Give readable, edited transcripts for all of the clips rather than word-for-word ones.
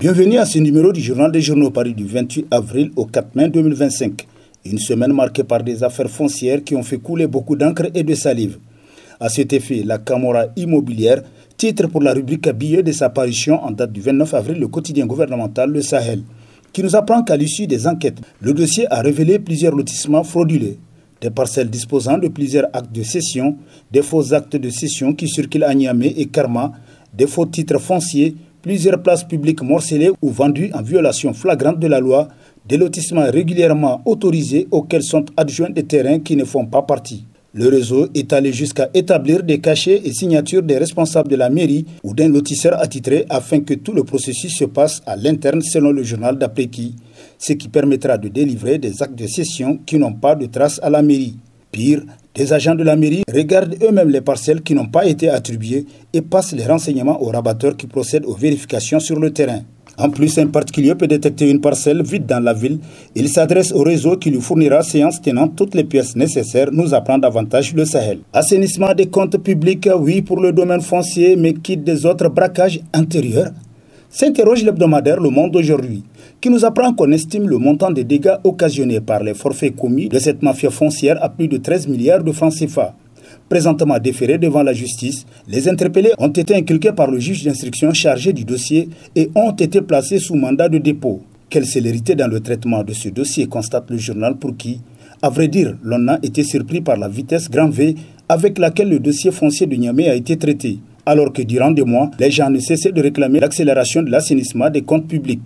Bienvenue à ce numéro du Journal des Journaux paru du 28 avril au 4 mai 2025. Une semaine marquée par des affaires foncières qui ont fait couler beaucoup d'encre et de salive. À cet effet, la Camorra immobilière titre pour la rubrique billets de sa parution en date du 29 avril le quotidien gouvernemental Le Sahel, qui nous apprend qu'à l'issue des enquêtes, le dossier a révélé plusieurs lotissements frauduleux, des parcelles disposant de plusieurs actes de cession, des faux actes de cession qui circulent à Niamey et Karma, des faux titres fonciers, plusieurs places publiques morcelées ou vendues en violation flagrante de la loi, des lotissements régulièrement autorisés auxquels sont adjoints des terrains qui ne font pas partie. Le réseau est allé jusqu'à établir des cachets et signatures des responsables de la mairie ou d'un lotisseur attitré afin que tout le processus se passe à l'interne selon le journal d'Apreki, ce qui permettra de délivrer des actes de cession qui n'ont pas de trace à la mairie. Pire, des agents de la mairie regardent eux-mêmes les parcelles qui n'ont pas été attribuées et passent les renseignements aux rabatteurs qui procèdent aux vérifications sur le terrain. En plus, un particulier peut détecter une parcelle vide dans la ville. Il s'adresse au réseau qui lui fournira séance tenant toutes les pièces nécessaires, nous apprend davantage le Sahel. Assainissement des comptes publics, oui pour le domaine foncier, mais quitte des autres braquages intérieurs? S'interroge l'hebdomadaire Le Monde aujourd'hui, qui nous apprend qu'on estime le montant des dégâts occasionnés par les forfaits commis de cette mafia foncière à plus de 13 milliards de francs CFA. Présentement déférés devant la justice, les interpellés ont été inculqués par le juge d'instruction chargé du dossier et ont été placés sous mandat de dépôt. Quelle célérité dans le traitement de ce dossier, constate le journal pour qui, à vrai dire, l'on a été surpris par la vitesse grand V avec laquelle le dossier foncier de Niamey a été traité. Alors que durant des mois, les gens ne cessaient de réclamer l'accélération de l'assainissement des comptes publics.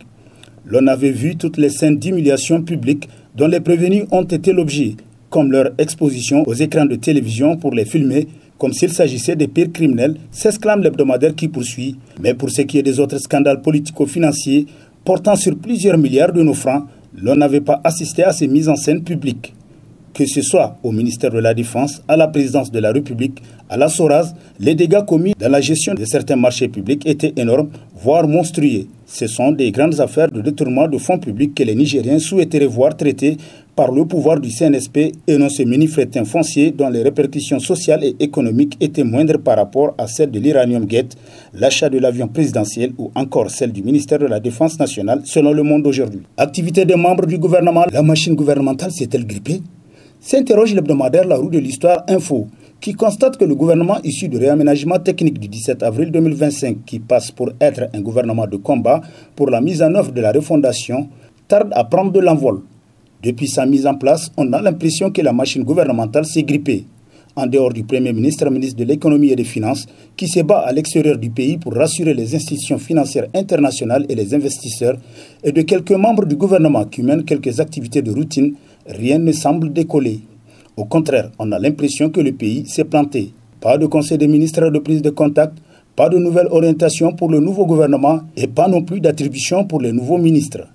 L'on avait vu toutes les scènes d'humiliation publique dont les prévenus ont été l'objet, comme leur exposition aux écrans de télévision pour les filmer, comme s'il s'agissait des pires criminels, s'exclame l'hebdomadaire qui poursuit. Mais pour ce qui est des autres scandales politico-financiers portant sur plusieurs milliards de nos francs, l'on n'avait pas assisté à ces mises en scène publiques. Que ce soit au ministère de la Défense, à la présidence de la République, à la SORAS, les dégâts commis dans la gestion de certains marchés publics étaient énormes, voire monstrueux. Ce sont des grandes affaires de détournement de fonds publics que les Nigériens souhaiteraient voir traitées par le pouvoir du CNSP et non ce mini-fretin foncier dont les répercussions sociales et économiques étaient moindres par rapport à celles de l'Iranium Gate, l'achat de l'avion présidentiel ou encore celle du ministère de la Défense nationale selon Le Monde aujourd'hui. Activité des membres du gouvernement, la machine gouvernementale s'est-elle grippée? S'interroge l'hebdomadaire La Roue de l'Histoire Info, qui constate que le gouvernement issu du réaménagement technique du 17 avril 2025, qui passe pour être un gouvernement de combat pour la mise en œuvre de la refondation, tarde à prendre de l'envol. Depuis sa mise en place, on a l'impression que la machine gouvernementale s'est grippée. En dehors du Premier ministre, ministre de l'économie et des finances, qui se bat à l'extérieur du pays pour rassurer les institutions financières internationales et les investisseurs, et de quelques membres du gouvernement qui mènent quelques activités de routine, rien ne semble décoller. Au contraire, on a l'impression que le pays s'est planté. Pas de conseil des ministres de prise de contact, pas de nouvelle orientation pour le nouveau gouvernement et pas non plus d'attribution pour les nouveaux ministres.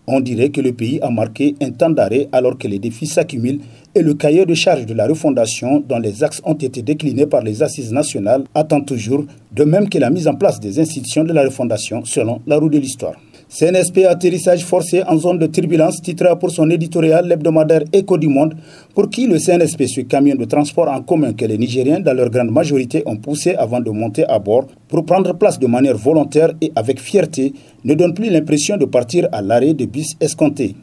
On dirait que le pays a marqué un temps d'arrêt alors que les défis s'accumulent et le cahier de charge de la refondation dont les axes ont été déclinés par les assises nationales attend toujours, de même que la mise en place des institutions de la refondation selon La Roue de l'Histoire. CNSP atterrissage forcé en zone de turbulence titre pour son éditorial l'hebdomadaire Écho du Monde, pour qui le CNSP, ce camion de transport en commun que les Nigériens dans leur grande majorité ont poussé avant de monter à bord pour prendre place de manière volontaire et avec fierté, ne donne plus l'impression de partir à l'arrêt de bus escompté.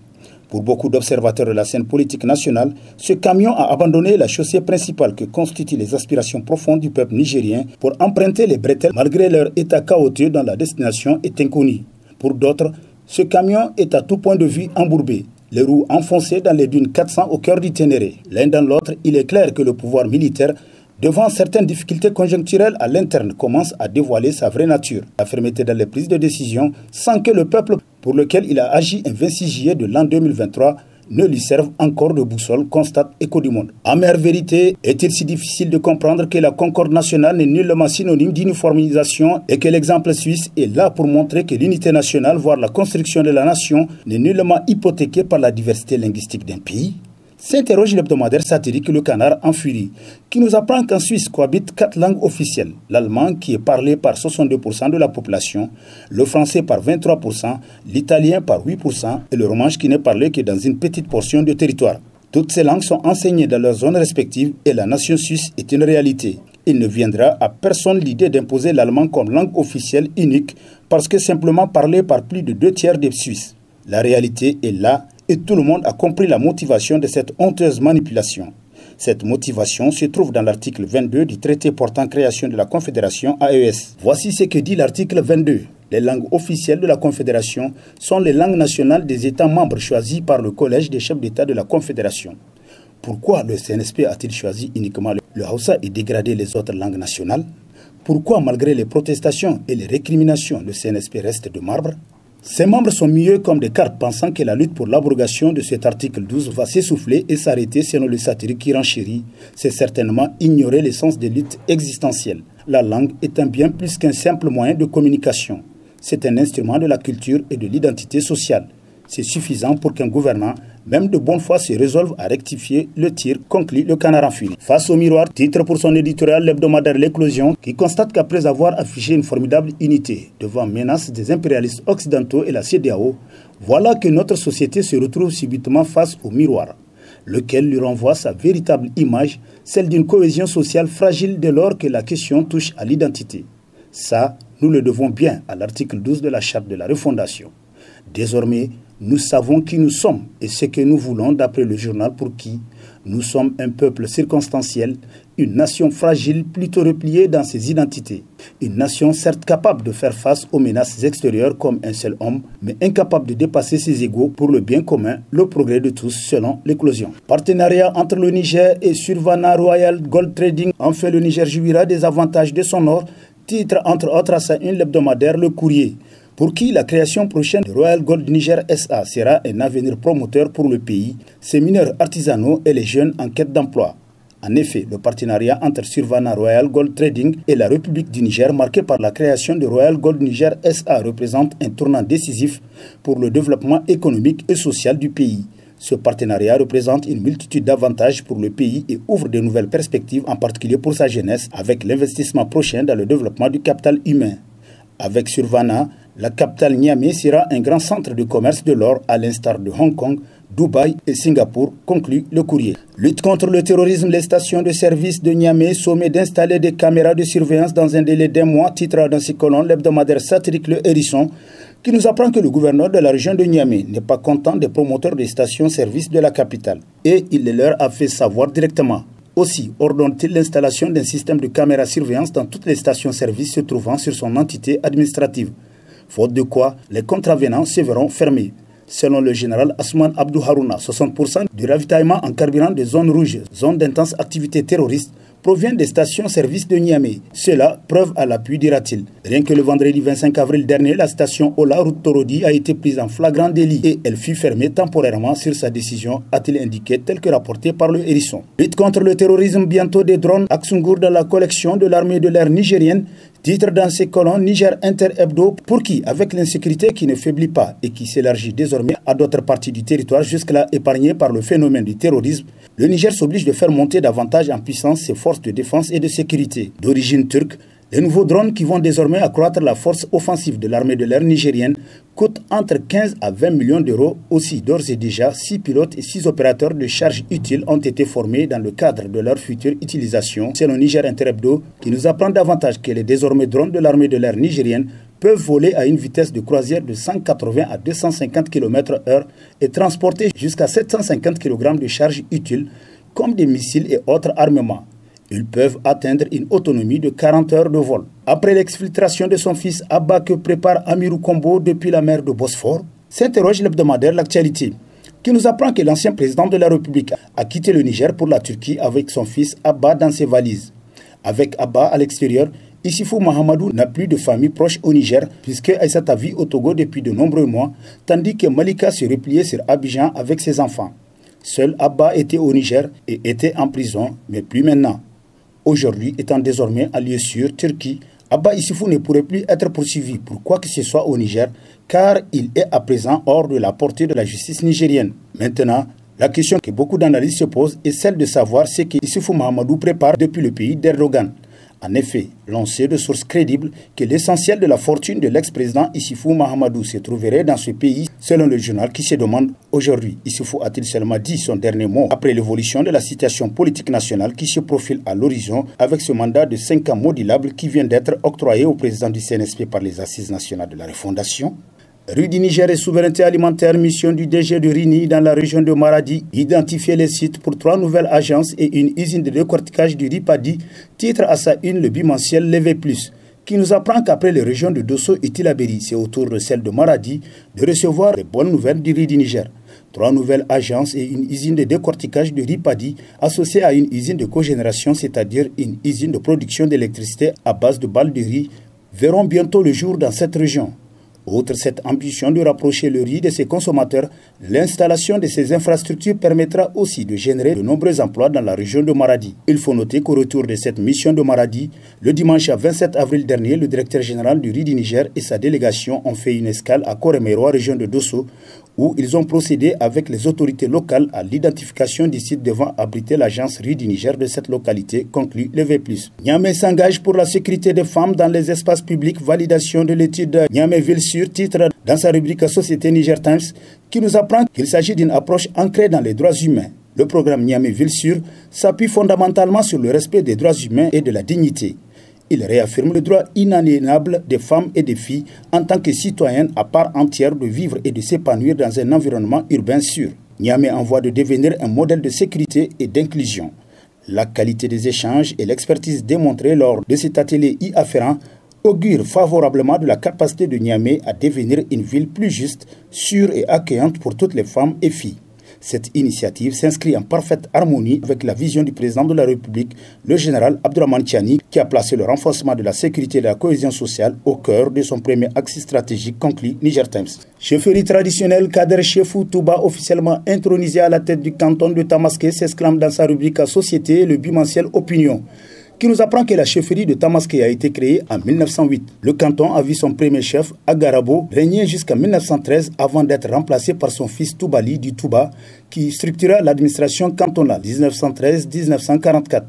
Pour beaucoup d'observateurs de la scène politique nationale, ce camion a abandonné la chaussée principale que constituent les aspirations profondes du peuple nigérien pour emprunter les bretelles malgré leur état chaotique dont la destination est inconnue. Pour d'autres, ce camion est à tout point de vue embourbé, les roues enfoncées dans les dunes 400 au cœur du Ténéré. L'un dans l'autre, il est clair que le pouvoir militaire, devant certaines difficultés conjoncturelles à l'interne, commence à dévoiler sa vraie nature. La fermeté dans les prises de décision, sans que le peuple pour lequel il a agi un 26 juillet de l'an 2023 ne lui servent encore de boussole, constate Écho du Monde. Amère vérité, est-il si difficile de comprendre que la concorde nationale n'est nullement synonyme d'uniformisation et que l'exemple suisse est là pour montrer que l'unité nationale, voire la construction de la nation, n'est nullement hypothéquée par la diversité linguistique d'un pays? S'interroge l'hebdomadaire satirique Le Canard en furie, qui nous apprend qu'en Suisse cohabitent 4 langues officielles. L'allemand qui est parlé par 62% de la population, le français par 23%, l'italien par 8% et le romanche qui n'est parlé que dans une petite portion de territoire. Toutes ces langues sont enseignées dans leurs zones respectives et la nation suisse est une réalité. Il ne viendra à personne l'idée d'imposer l'allemand comme langue officielle unique parce que simplement parlé par plus de 2/3 des Suisses. La réalité est là et tout le monde a compris la motivation de cette honteuse manipulation. Cette motivation se trouve dans l'article 22 du traité portant création de la Confédération AES. Voici ce que dit l'article 22. Les langues officielles de la Confédération sont les langues nationales des États membres choisis par le Collège des chefs d'État de la Confédération. Pourquoi le CNSP a-t-il choisi uniquement le Hausa et dégradé les autres langues nationales? Pourquoi, malgré les protestations et les récriminations, le CNSP reste de marbre? Ces membres sont mieux comme des cartes, pensant que la lutte pour l'abrogation de cet article 12 va s'essouffler et s'arrêter selon le satirique qui renchérit. C'est certainement ignorer l'essence des luttes existentielles. La langue est un bien plus qu'un simple moyen de communication. C'est un instrument de la culture et de l'identité sociale. C'est suffisant pour qu'un gouvernant, même de bonne foi, se résolve à rectifier le tir, conclut le Canard enfuiré. Face au miroir, titre pour son éditorial l'hebdomadaire L'Éclosion, qui constate qu'après avoir affiché une formidable unité devant menaces des impérialistes occidentaux et la CEDEAO, voilà que notre société se retrouve subitement face au miroir, lequel lui renvoie sa véritable image, celle d'une cohésion sociale fragile dès lors que la question touche à l'identité. Ça, nous le devons bien à l'article 12 de la Charte de la Refondation. Désormais, nous savons qui nous sommes et ce que nous voulons d'après le journal pour qui nous sommes un peuple circonstanciel, une nation fragile plutôt repliée dans ses identités. Une nation certes capable de faire face aux menaces extérieures comme un seul homme, mais incapable de dépasser ses égaux pour le bien commun, le progrès de tous selon l'Éclosion. Partenariat entre le Niger et Survana Royal Gold Trading. En fait, le Niger jouira des avantages de son or, titre entre autres à sa une l'hebdomadaire Le Courrier, pour qui la création prochaine de Royal Gold Niger SA sera un avenir promoteur pour le pays, ses mineurs artisanaux et les jeunes en quête d'emploi. En effet, le partenariat entre Survana Royal Gold Trading et la République du Niger, marqué par la création de Royal Gold Niger SA, représente un tournant décisif pour le développement économique et social du pays. Ce partenariat représente une multitude d'avantages pour le pays et ouvre de nouvelles perspectives, en particulier pour sa jeunesse, avec l'investissement prochain dans le développement du capital humain. Avec Survana, la capitale Niamey sera un grand centre de commerce de l'or à l'instar de Hong Kong, Dubaï et Singapour, conclut Le Courrier. Lutte contre le terrorisme, les stations de service de Niamey sommet d'installer des caméras de surveillance dans un délai d'1 mois, titre dans ses colonnes l'hebdomadaire satirique Le Hérisson, qui nous apprend que le gouverneur de la région de Niamey n'est pas content des promoteurs des stations-service de la capitale. Et il les leur a fait savoir directement. Aussi, ordonne-t-il l'installation d'un système de caméras surveillance dans toutes les stations-service se trouvant sur son entité administrative. Faute de quoi, les contravenants se verront fermés. Selon le général Asman Abdou Harouna, 60% du ravitaillement en carburant des zones rouges, zones d'intense activité terroriste, provient des stations-service de Niamey. Cela, preuve à l'appui, dira-t-il. Rien que le vendredi 25 avril dernier, la station Ola Route Torodi a été prise en flagrant délit et elle fut fermée temporairement sur sa décision, a-t-il indiqué, tel que rapporté par Le Hérisson. Lutte contre le terrorisme, bientôt des drones Aksungur dans la collection de l'armée de l'air nigérienne. Titre dans ses colonnes Niger Inter Hebdo, pour qui, avec l'insécurité qui ne faiblit pas et qui s'élargit désormais à d'autres parties du territoire jusque-là épargnées par le phénomène du terrorisme, le Niger s'oblige de faire monter davantage en puissance ses forces de défense et de sécurité. D'origine turque, les nouveaux drones qui vont désormais accroître la force offensive de l'armée de l'air nigérienne coûtent entre 15 à 20 millions d'euros. Aussi, d'ores et déjà, 6 pilotes et 6 opérateurs de charge utiles ont été formés dans le cadre de leur future utilisation. Selon Niger Inter Hebdo, qui nous apprend davantage que les désormais drones de l'armée de l'air nigérienne peuvent voler à une vitesse de croisière de 180 à 250 km/h et transporter jusqu'à 750 kg de charge utile, comme des missiles et autres armements. Ils peuvent atteindre une autonomie de 40 heures de vol. Après l'exfiltration de son fils Abba que prépare Amirou Kombo depuis la mer de Bosphore, s'interroge l'hebdomadaire L'Actualité, qui nous apprend que l'ancien président de la République a quitté le Niger pour la Turquie avec son fils Abba dans ses valises. Avec Abba à l'extérieur, Issifou Mahamadou n'a plus de famille proche au Niger puisque Aïssata vit au Togo depuis de nombreux mois, tandis que Malika se repliait sur Abidjan avec ses enfants. Seul Abba était au Niger et était en prison, mais plus maintenant. Aujourd'hui, étant désormais en lieu sûr, Turquie, Abba Issifou ne pourrait plus être poursuivi pour quoi que ce soit au Niger, car il est à présent hors de la portée de la justice nigérienne. Maintenant, la question que beaucoup d'analystes se posent est celle de savoir ce que Issifou Mahamadou prépare depuis le pays d'Erdogan. En effet, l'on sait de sources crédibles que l'essentiel de la fortune de l'ex-président Issoufou Mahamadou se trouverait dans ce pays, selon le journal qui se demande aujourd'hui, Issoufou a-t-il seulement dit son dernier mot après l'évolution de la situation politique nationale qui se profile à l'horizon avec ce mandat de 5 ans modulable qui vient d'être octroyé au président du CNSP par les Assises nationales de la refondation? Rue du Niger et souveraineté alimentaire, mission du DG de Rini dans la région de Maradi, identifier les sites pour 3 nouvelles agences et une usine de décortiquage du Ripadi, titre à sa une le bimensuel Levé Plus, qui nous apprend qu'après les régions de Dosso et Tillabéri, c'est au tour de celle de Maradi de recevoir les bonnes nouvelles du riz du Niger. 3 nouvelles agences et une usine de décortiquage de Ripadi associée à une usine de cogénération, c'est-à-dire une usine de production d'électricité à base de balles de riz, verront bientôt le jour dans cette région. Outre cette ambition de rapprocher le riz de ses consommateurs, l'installation de ces infrastructures permettra aussi de générer de nombreux emplois dans la région de Maradi. Il faut noter qu'au retour de cette mission de Maradi, le dimanche 27 avril dernier, le directeur général du riz du Niger et sa délégation ont fait une escale à Koremero, région de Dosso, où ils ont procédé avec les autorités locales à l'identification du site devant abriter l'agence riz du Niger de cette localité, conclut le V+. Niamey s'engage pour la sécurité des femmes dans les espaces publics, validation de l'étude Niamey-Ville-Sûre, titre dans sa rubrique Société Niger Times, qui nous apprend qu'il s'agit d'une approche ancrée dans les droits humains. Le programme Niamey-Ville-Sûre s'appuie fondamentalement sur le respect des droits humains et de la dignité. Il réaffirme le droit inaliénable des femmes et des filles en tant que citoyennes à part entière de vivre et de s'épanouir dans un environnement urbain sûr. Niamey en voie de devenir un modèle de sécurité et d'inclusion. La qualité des échanges et l'expertise démontrée lors de cet atelier y afférent augurent favorablement de la capacité de Niamey à devenir une ville plus juste, sûre et accueillante pour toutes les femmes et filles. Cette initiative s'inscrit en parfaite harmonie avec la vision du président de la République, le général Abdourahmane Tiani, qui a placé le renforcement de la sécurité et de la cohésion sociale au cœur de son premier axe stratégique, conclut Niger Times. Chefferie traditionnelle, Kader Chefou Touba, officiellement intronisé à la tête du canton de Tamaské, s'exclame dans sa rubrique à Société, le bimensuel Opinion, qui nous apprend que la chefferie de Tamaské a été créée en 1908. Le canton a vu son premier chef, Agarabo, régner jusqu'en 1913 avant d'être remplacé par son fils Toubali du Touba, qui structura l'administration cantonale 1913-1944.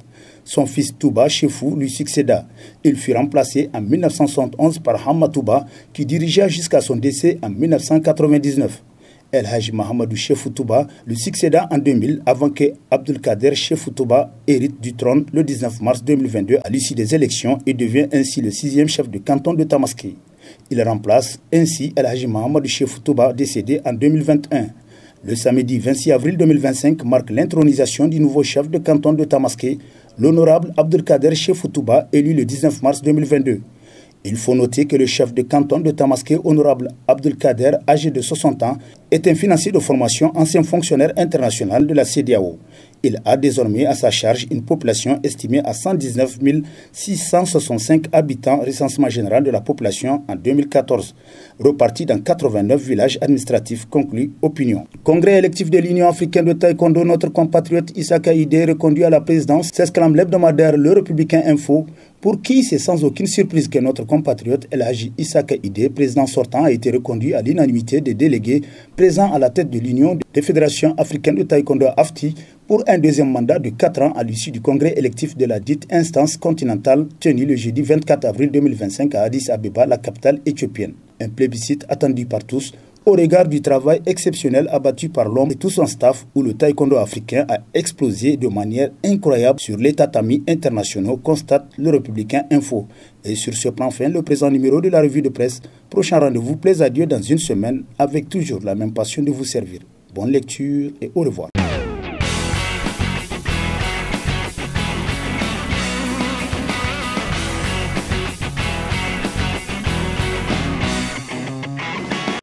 Son fils Touba Chefou lui succéda. Il fut remplacé en 1971 par Hamma Touba, qui dirigea jusqu'à son décès en 1999. El Hadji Mahamadou Chefou Touba le succéda en 2000 avant que Abdelkader Chefou Touba hérite du trône le 19 mars 2022 à l'issue des élections et devient ainsi le 6e chef de canton de Tamaské. Il remplace ainsi El Hadji Mahamadou Chefou Touba décédé en 2021. Le samedi 26 avril 2025 marque l'intronisation du nouveau chef de canton de Tamaské, l'honorable Abdelkader Chefou Touba, élu le 19 mars 2022. Il faut noter que le chef de canton de Tamaské, honorable Abdelkader, âgé de 60 ans, est un financier de formation, ancien fonctionnaire international de la CEDEAO. Il a désormais à sa charge une population estimée à 119 665 habitants, recensement général de la population en 2014, reparti dans 89 villages administratifs, conclut Opinion. Congrès électif de l'Union africaine de taekwondo, notre compatriote Issaka Idé, reconduit à la présidence, s'exclame l'hebdomadaire Le Républicain Info, pour qui c'est sans aucune surprise que notre compatriote El Hadji Issaka Idé, président sortant, a été reconduit à l'unanimité des délégués présents à la tête de l'Union des fédérations africaines de taekwondo AFTI pour un deuxième mandat de 4 ans à l'issue du congrès électif de la dite instance continentale tenu le jeudi 24 avril 2025 à Addis Abeba, la capitale éthiopienne. Un plébiscite attendu par tous au regard du travail exceptionnel abattu par l'homme et tout son staff où le taekwondo africain a explosé de manière incroyable sur les tatamis internationaux, constate le Républicain Info. Et sur ce plan fin, le présent numéro de la revue de presse. Prochain rendez-vous, plaise à Dieu dans une semaine avec toujours la même passion de vous servir. Bonne lecture et au revoir.